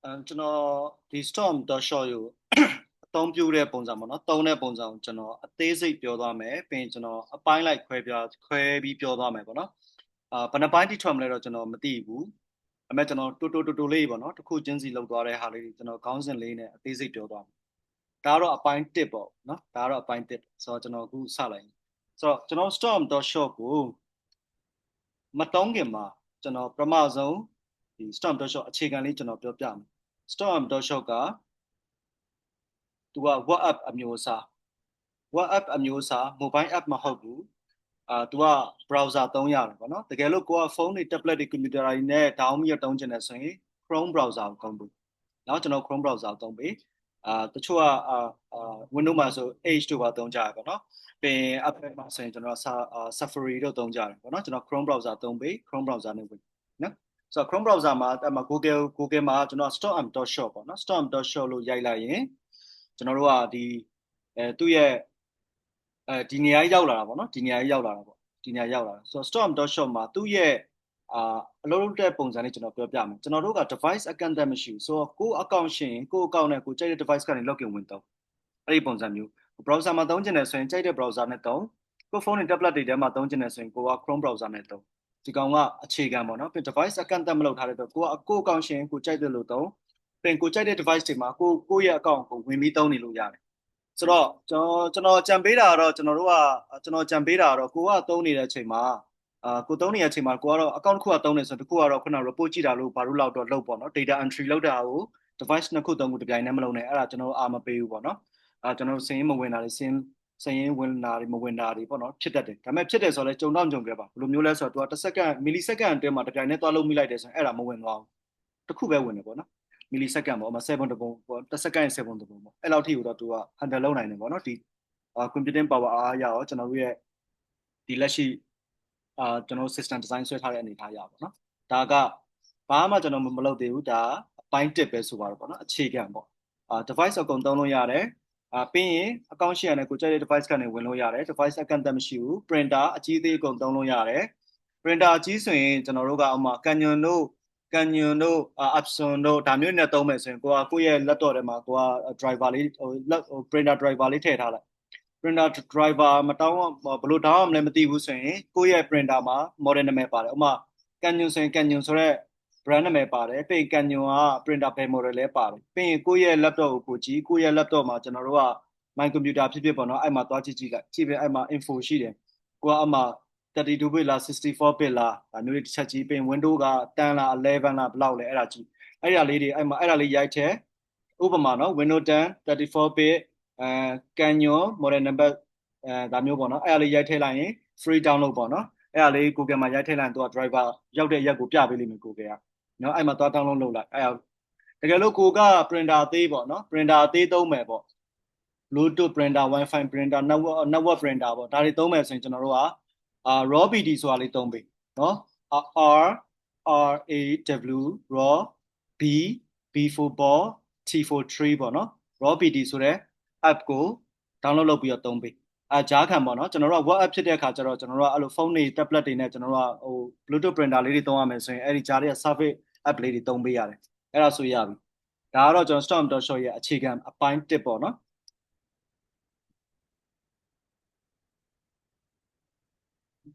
ကျွန်တော်ဒီ storm တော့ short ယူအသုံးပြုတဲ့ပုံစံပေါ့နော်သုံးတဲ့ပုံစံကိုကျွန်တော်အသေးစိတ်ပြောသွားမယ်ပြီးရင်ကျွန်တော်အပိုင်းလိုက်ခွဲပြီးပြောသွားမယ်ပေါ့နော်ဘယ်နှပိုင်းတိထွက်မလဲတော့ကျွန်တော်မသိဘူးအမေကျွန်တော်တူလေးပေါ့နော်တစ်ခုချင်းစီလောက်သွားတဲ့ဟာလေးကျွန်တော်ခေါင်းစဉ်လေးနဲ့အသေးစိတ်ပြောသွားမယ်ဒါကတော့အပိုင်း1ပေါ့နော်ဒါကတော့အပိုင်း1ဆိုတော့ကျွန်တော်အခုစလိုက်ဆိုတော့ကျွန်တော် storm တော့ short ကိုမတုံးခင်မှာကျွန်တော်ပထမဆုံးဒီ storm တော့ short အခြေခံလေးကျွန်တော်ပြောပြမယ် storm တော့ short ကသူက WhatsApp အမျိုးအစား WhatsApp အမျိုးအစား mobile app မဟုတ်ဘူးသူက browser သုံးရတယ်ပေါ့နော်တကယ်လို့ကိုကဖုန်းတွေ tablet တွေ computer တွေနဲ့ down ပြီးတော့တုံးချင်တယ်ဆိုရင် Chrome browser ကိုသုံးပြီးနောက်ကျွန်တော် Chrome browser သုံးပြီးတချို့ကWindows မှာဆို Edge တို့ပါသုံးကြရပေါ့နော်ပြီး Apple မှာဆိုရင်ကျွန်တော် Safari တို့သုံးကြတယ်ပေါ့နော်ကျွန်တော် Chrome browser သုံးပြီး Chrome browser နဲ့ဝင်နော်ဆိုတော့ Chrome browser မှာGoogle မှာကျွန်တော် storm.short ပေါ့နော် storm.short လို့ရိုက်လိုက်ရင်ကျွန်တော်တို့ကဒီသူ့ရဲ့ဒီနေရာရောက်လာတာပေါ့နော်ဒီနေရာရောက်လာတာပေါ့ဒီနေရာရောက်လာတာဆိုတော့ storm.short မှာသူ့ရဲ့အလုပ်လုပ်တဲ့ပုံစံလေးကျွန်တော်ပြောပြမယ်ကျွန်တော်တို့က device အကန့်အသတ်မရှိဘူးဆိုတော့ကိုယ့် account ရှိရင်ကိုယ့် account နဲ့ကိုကြိုက်တဲ့ device ကနေ login ဝင်တော့အဲ့ဒီပုံစံမျိုး browser မှာသုံးချင်တယ်ဆိုရင်ကြိုက်တဲ့ browser နဲ့သုံးကိုယ့်ဖုန်းနဲ့ tablet တွေထဲမှာသုံးချင်တယ်ဆိုရင်ကိုက Chrome browser နဲ့သုံးဒီကောင်ကအခြေခံပေါ့နော်ပြီး device အကန့်အသတ်မလုပ်ထားတဲ့အတွက်ကိုယ့် account ရှိရင်ကိုကြိုက်တဲ့လို့သုံးပြီးကိုကြိုက်တဲ့ device တွေမှာကိုယ့်ရဲ့ account ကိုဝင်ပြီးသုံးနေလို့ရတယ်ဆိုတော့ကျွန်တော်ကြံပေးတာကတော့ကျွန်တော်ကြံပေးတာကတော့ကိုကသုံးနေတဲ့အချိန်မှာကိုသုံးနေတဲ့အချိန်မှာကိုကတော့ account တစ်ခုကသုံးနေဆိုတော့တစ်ခုကတော့ခုန report ကြည့်တာလို့ဘာလို့လောက်တော့လုပ်ပေါ့နော် data entry လုပ်တာကို device နှစ်ခုသုံးခုတစ်ပြိုင်တည်းမလုပ်နဲ့အဲ့ဒါကျွန်တော်အားမပေးဘူးပေါ့နော်ကျွန်တော်စင်ရင်မဝင်တာတွေစင်ရင်ဝင်တာတွေမဝင်တာတွေပေါ့နော်ဖြစ်တတ်တယ်ဒါပေမဲ့ဖြစ်တယ်ဆိုတော့လဲကြုံတော့ကြုံခဲ့ပါဘယ်လိုမျိုးလဲဆိုတော့သူကတစ်စက္ကန့်မီလီစက္ကန့်အတွင်းမှာတစ်ပြိုင်တည်းသွားလုပ်မိလိုက်တယ်ဆိုရင်အဲ့ဒါမဝင်သွားဘူးတစ်ခုပဲဝင်တယ်ပေါ့နော်မီလီစက္ကန့်ပေါ့7တပုံပေါ့တစ်စက္ကန့်ရဲ့7တပုံပေါ့အဲ့လောက်ထိကိုတော့သူက handle လုပ်နိုင်တယ်ပေါ့နော်ဒီcomputing power အားရရောကျွန်တော်တို့ရဲ့ဒီလက်ရှိကျွန်တော် system design ဆွဲထားတဲ့အနေအထားရပါတော့ဒါကဘာမှကျွန်တော်မလုပ်သေးဘူးဒါအပိုင်း1ပဲဆိုပါတော့ပေါ့နော်အခြေခံပေါ့device အကုန်သုံးလို့ရတယ်ပြီးရင် account ရှိရတဲ့ကိုကြိုက်တဲ့ device ကနေဝင်လို့ရတယ် device အကန့်အသတ်မရှိဘူး printer အကြီးသေးအကုန်သုံးလို့ရတယ် printer အကြီးဆိုရင်ကျွန်တော်တို့ကဥမာ Canon တို့ Epson တို့ဒါမျိုးနဲ့သုံးမယ်ဆိုရင်ကိုယ့်ရဲ့ laptop ထဲမှာကိုက driver လေးprinter driver လေးထည့်ထားလိုက် printer driver မတောင်းဘယ်လိုတောင်းရမလဲမသိဘူးဆိုရင်ကိုယ့်ရဲ့ printer မှာ model နာမည်ပါတယ်ဥမာ Canon ဆိုရင် Canon ဆိုတဲ့ brand နာမည်ပါတယ်ပြီးရင် Canon က printer ဘယ် model လဲပါတယ်ပြီးရင်ကိုယ့်ရဲ့ laptop ကိုကြည့်ကိုယ့်ရဲ့ laptop မှာကျွန်တော်တို့က my computer ဖြစ်ဖြစ်ပေါ့နော်အဲ့မှာသွားကြည့်လိုက်ကြည့်ပြီးအဲ့မှာ info ရှိတယ်ကိုကအဲ့မှာ32 bit လား64 bit လားဒါမျိုးတွေတစ်ချက်ကြည့်ပြီးရင် Windows က10လား11လားဘယ်လောက်လဲအဲ့ဒါကြည့်အဲ့ဒါလေးတွေအဲ့မှာအဲ့ဒါလေးရိုက်ထဲဥပမာနော် Windows 10 34 bit Canon model number ဒါမျိုးပေါ့နော်အဲ့ဒါလေးရိုက်ထည့်လိုက်ရင် free download ပေါ့နော်အဲ့ဒါလေး Google မှာရိုက်ထည့်လိုက်ရင်သူက driver ရောက်တဲ့ရက်ကိုပြပေးလိမ့်မယ် Google ကနော်အဲ့မှာသွား download လုပ်လိုက်အဲ့ဒါတကယ်လို့ကိုက printer အသေးပေါ့နော် printer အသေးသုံးမယ်ပေါ့ Bluetooth printer Wi-Fi printer network printer ပေါ့ဒါတွေသုံးမယ်ဆိုရင်ကျွန်တော်တို့ကraw pd ဆိုတာလေးသုံးပေးနော် RAW raw B for ball T for tree ပေါ့နော် raw pd ဆိုတဲ့ app ကို download လုပ်ပြီးတော့သုံးပေးကြားခံပေါ့နော်ကျွန်တော်တို့က web app ဖြစ်တဲ့အခါကျတော့ကျွန်တော်တို့ကအဲ့လိုဖုန်းတွေ tablet တွေနဲ့ကျွန်တော်တို့ကဟို Bluetooth printer လေးတွေသုံးရမယ်ဆိုရင်အဲ့ဒီကြားထဲက service app လေးတွေသုံးပေးရတယ်အဲ့ဒါဆိုရပြီဒါကတော့ကျွန်တော် storm.short ရဲ့အခြေခံအပိုင်း1ပေါ့နော်